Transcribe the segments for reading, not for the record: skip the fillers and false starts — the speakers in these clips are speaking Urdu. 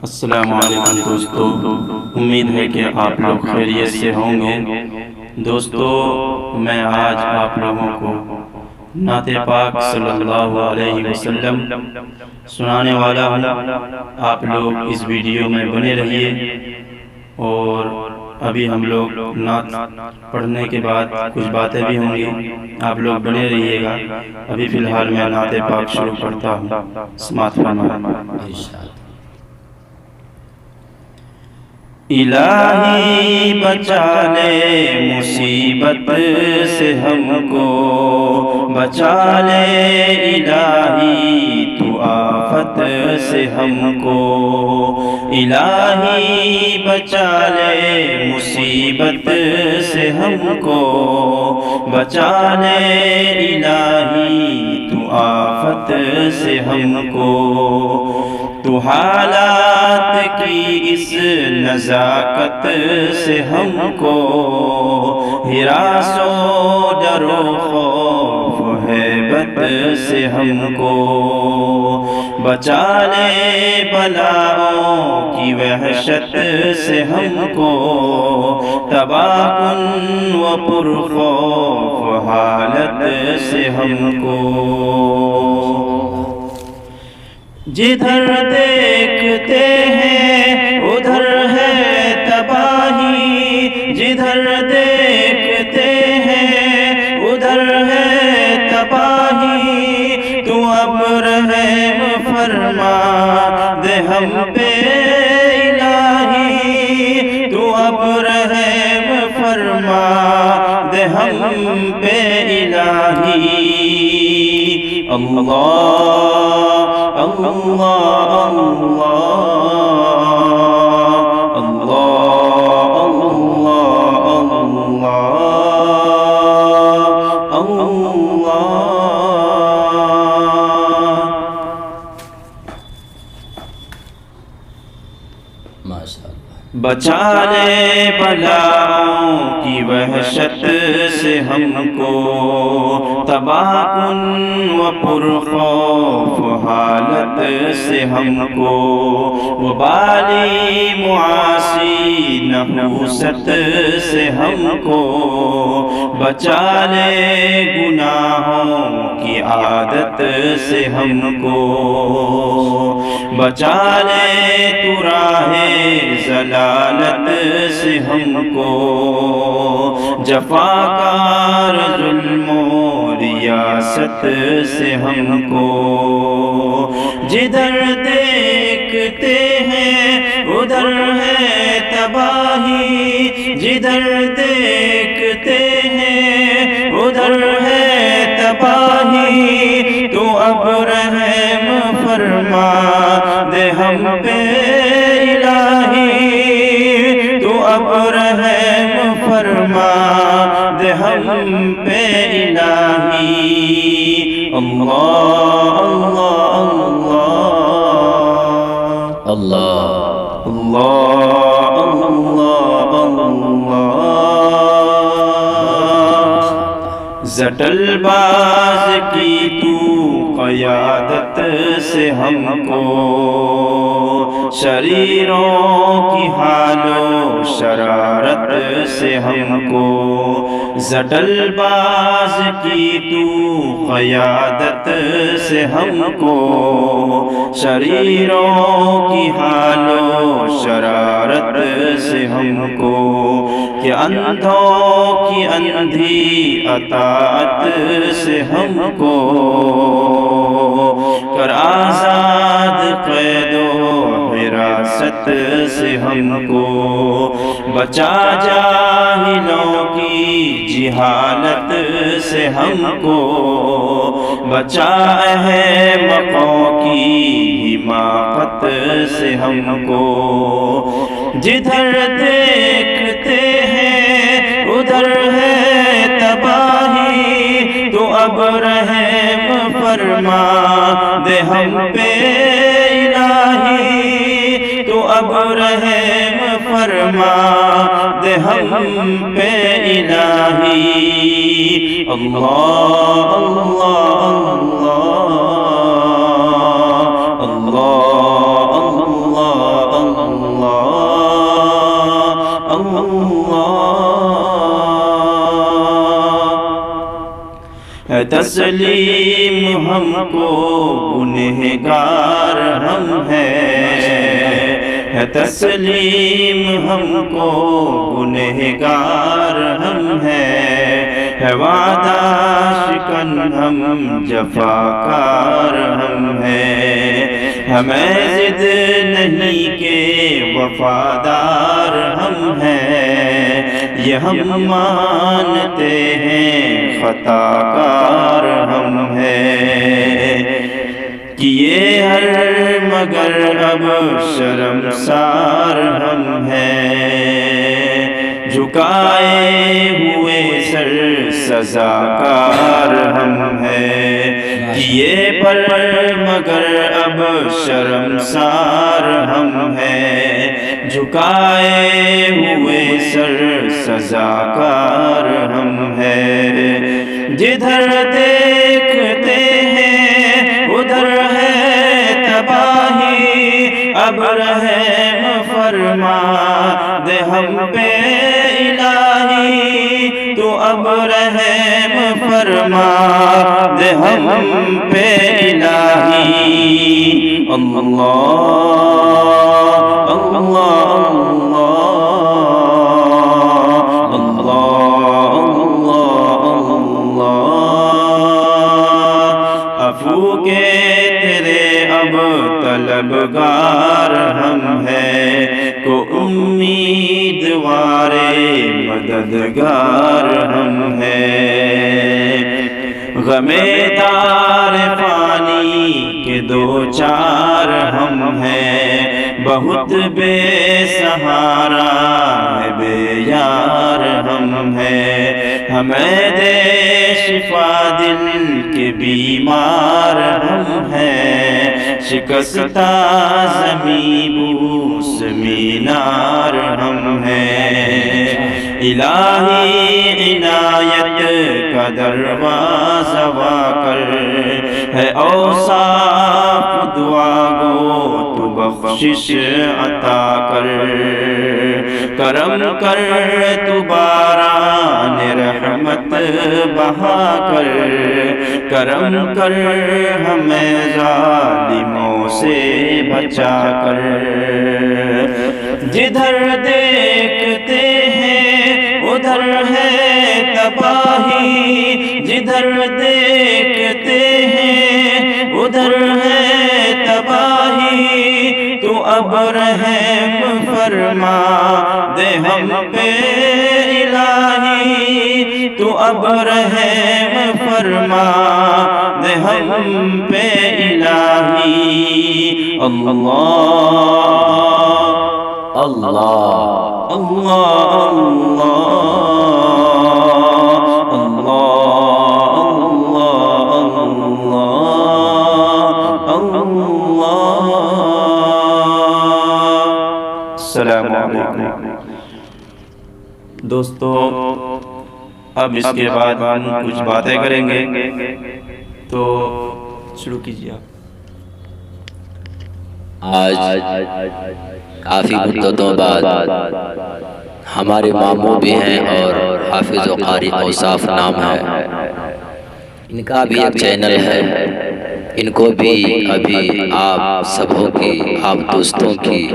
السلام علیکم دوستو، امید ہے کہ آپ لوگ خیریت سے ہوں گے۔ دوستو، میں آج آپ لوگوں کو نعت پاک صلی اللہ علیہ وسلم سنانے والا ہوں۔ آپ لوگ اس ویڈیو میں بنے رہیے، اور ابھی ہم لوگ نعت پڑھنے کے بعد کچھ باتیں بھی ہوں گی، آپ لوگ بنے رہیے گا۔ ابھی فی الحال میں نعت پاک شروع کرتا ہوں۔ سماعت فرمائیں۔ الہی بچا لے مصیبت سے ہم کو، بچا لے الہی تو آفت سے ہم کو، الہی بچا لے مصیبت سے ہم کو، بچا لے الہی تو آفت سے ہم کو، تو حالات کی اس نزاکت سے ہم کو، ہراس و ڈر و خوف و ہیبت سے ہم کو، بچا لے بلاؤں کی وحشت سے ہم کو، تباہ کن و پرخوف حالت سے ہم کو، جدھر دیکھتے ہیں ادھر ہے تباہی، جدھر دیکھتے ہیں ادھر ہے تباہی، تو اب رحم فرما دے ہم پہ الہی، تو اب رحم فرما دے ہم پہ الہی، اللہ اللہ اللہ اللہ اللہ اللہ۔ بچا لے بلاؤں کی وحشت سے ہم کو، تباہ کن و پرخوف حالت سے ہم کو، وبالی معاصی نحوست سے ہم کو، بچا لے گناہوں کی عادت سے ہم کو، بچا لے تو راہ ضلالت سے ہم کو، جفاکار ظلم و ریاست سے ہم کو، جدھر دیکھتے ہیں ادھر ہے تباہی، جدھر دیکھتے ہیں ادھر ہے تباہی، تو اب رحم فرما دے ہم پہ الہی، تو اب رحم فرما دے ہم پہ الہی، اللہ اللہ اللہ اللہ اللہ اللہ۔ زٹل باز کی تو قیادت سے ہم کو، شریروں کی حال و شرارت سے ہم کو، زٹل باز کی تو قیادت سے ہم کو، شریروں کی حال و شرارت سے ہم کو، کہ اندھوں کی اندھی اطاعت سے ہم کو، کر آزاد قید و حراست سے ہم کو، بچا جاہلوں کی جہالت سے ہم کو، بچا احمقوں کی حماقت سے ہم کو، جدھر دیکھتے ہیں ادھر ہے تباہی، تو اب رحم فرما دے ہم پہ الہی، تو اب رحم فرما دے ہم پہ الہی، اللہ اللہ اللہ اللہ ہے تسلیم ہم کو گنہگار ہم ہے تسلیم ہم کو گنہگار ہم ہے وعدہ شکن ہم جفاکار ہم ہمیں ضد نہیں کہ وفادار ہم یہ ہم مانتے ہیں خطا کار ہم کیے ہر مگر اب شرمسار ہم جھکائے ہوئے سر سزاکار ہم کیے پر مگر اب شرمسار ہم جھکائے ہوئے سر سزاکار ہم جدھر دیکھتے ہیں ادھر ہے تباہی اب رحم فرما دے ہم پہ الہی تو اب رحم فرما دے ہم پہ الہی اللہ اللہ عفو کے تیرے اب طلبگار ہم کو امیدوار مددگار ہم غم دار فانی کے دو چار ہم بہت بے سہارا بے یار ہم ہمیں دے شفا دل کے بیمار ہم شکستہ زمیں بوس مینار ہم الہی عنایت کا دروازہ وا کر ہے اوصاف دعا گو تو بخشش عطا کر کرم کر تو باران رحمت بہا کر کرم کر ہمیں ظالموں سے بچا کر جدھر دیکھتے ہیں ادھر ہے تباہی جدھر دیکھتے ہیں ادھر ہے تباہی تو اب رحم فرما دے ہم پہ الہی تو اب رحم فرما دے ہم پہ الہی اللہ اللہ اللہ السلام علیکم دوستو اب اس کے بعد ہم کچھ باتیں کریں گے تو شروع کیجیے آپ آج کافی مدتوں بعد ہمارے ماموں بھی ہیں اور حافظ و قاری اوصاف نام ہے ان کا بھی ایک چینل ہے ان کو بھی ابھی آپ سبوں کی آپ دوستوں کی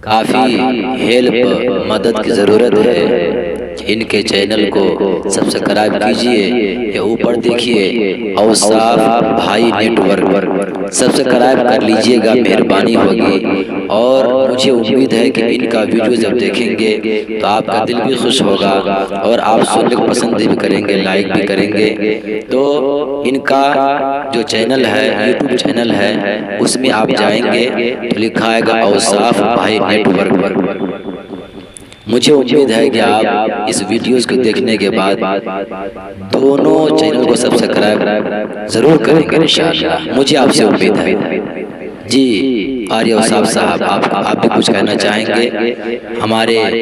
کافی ہیلپ مدد کی ضرورت ہے ان کے چینل کو سبسکرائب کیجئے یا اوپر دیکھیے اوصاف بھائی نیٹ ورک سبسکرائب کر لیجئے گا مہربانی ہوگی اور مجھے امید ہے کہ ان کا ویڈیو جب دیکھیں گے تو آپ کا دل بھی خوش ہوگا اور آپ سننے کو پسند بھی کریں گے لائک بھی کریں گے تو ان کا جو چینل ہے یوٹیوب چینل ہے اس میں آپ جائیں گے تو لکھا ہے گا اوصاف بھائی نیٹ ورک مجھے امید ہے کہ آپ اس ویڈیوز کو دیکھنے کے بعد دونوں چینل کو سبسکرائب ضرور کریں گے انشاءاللہ مجھے آپ سے امید ہے جی قاری اوصاف صاحب آپ بھی کچھ کہنا چاہیں گے ہمارے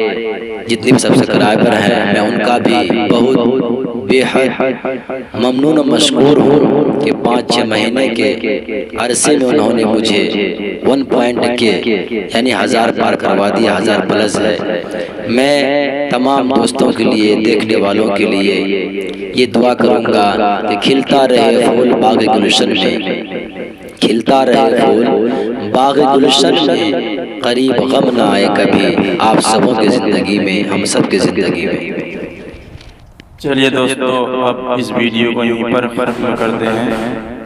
جتنے بھی سبسکرائبر ہیں میں ان کا بھی بہت بے حد ممنون و مشکور ہوں کہ 5-6 مہینے کے عرصے میں انہوں نے مجھے 1 پوائنٹ کے یعنی 1000 پار کروا دیا، 1000 پلس ہے۔ میں تمام دوستوں کے لیے، دیکھنے والوں کے لیے یہ دعا کروں گا کہ کھلتا رہے پھول باغ گلشن میں، کھلتا رہے پھول باغ گلشن میں، قریب غم نہ آئے کبھی آپ سبوں کی زندگی میں، ہم سب کی زندگی میں۔ چلیے دوستو اب اس ویڈیو کو یہیں پر ختم کرتے ہیں۔